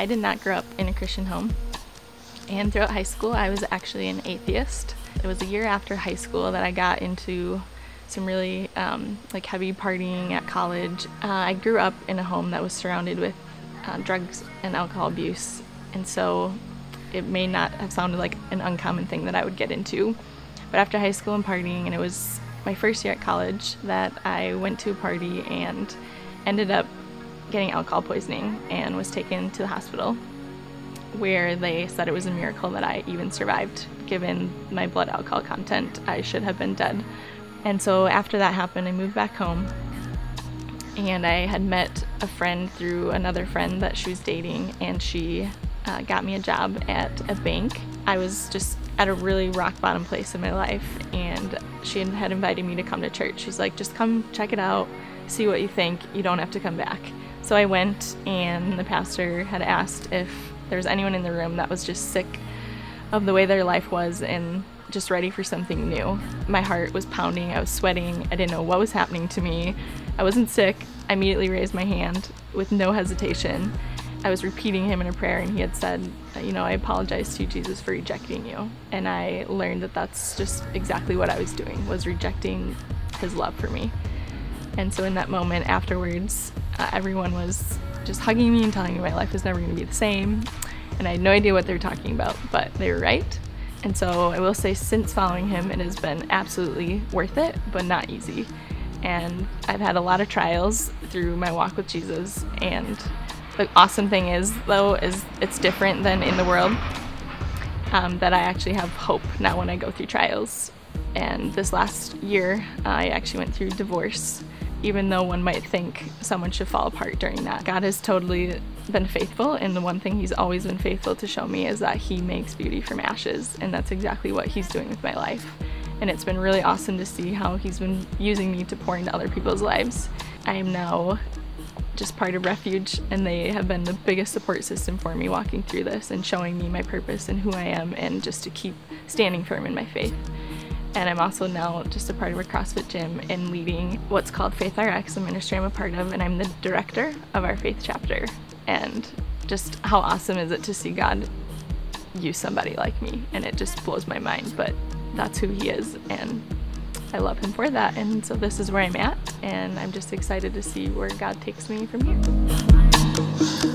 I did not grow up in a Christian home, and throughout high school I was actually an atheist. It was a year after high school that I got into some really heavy partying at college. I grew up in a home that was surrounded with drugs and alcohol abuse, and so it may not have sounded like an uncommon thing that I would get into. But after high school and partying, and it was my first year at college, that I went to a party and ended up getting alcohol poisoning and was taken to the hospital, where they said it was a miracle that I even survived. Given my blood alcohol content, I should have been dead. And so after that happened, I moved back home, and I had met a friend through another friend that she was dating, and she got me a job at a bank. I was just at a really rock bottom place in my life, and she had invited me to come to church. She's like, just come check it out, see what you think, you don't have to come back. So I went, and the pastor had asked if there was anyone in the room that was just sick of the way their life was and just ready for something new. My heart was pounding, I was sweating, I didn't know what was happening to me. I wasn't sick. I immediately raised my hand with no hesitation. I was repeating him in a prayer, and he had said, I apologize to you, Jesus, for rejecting you. And I learned that that's just exactly what I was doing, was rejecting his love for me. And so in that moment afterwards, everyone was just hugging me and telling me my life was never going to be the same. And I had no idea what they were talking about, but they were right. And so I will say, since following him, it has been absolutely worth it, but not easy. And I've had a lot of trials through my walk with Jesus, and the awesome thing is, though, is it's different than in the world, that I actually have hope now when I go through trials. And this last year, I actually went through divorce, even though one might think someone should fall apart during that. God has totally been faithful, and the one thing he's always been faithful to show me is that he makes beauty from ashes, and that's exactly what he's doing with my life. And it's been really awesome to see how he's been using me to pour into other people's lives. I am now just part of Refuge, and they have been the biggest support system for me walking through this and showing me my purpose and who I am, and just to keep standing firm in my faith. And I'm also now just a part of a CrossFit gym and leading what's called Faith RX, a ministry I'm a part of, and I'm the director of our faith chapter. And just how awesome is it to see God use somebody like me, and it just blows my mind, but that's who he is, and I love him for that. And so this is where I'm at, and I'm just excited to see where God takes me from here.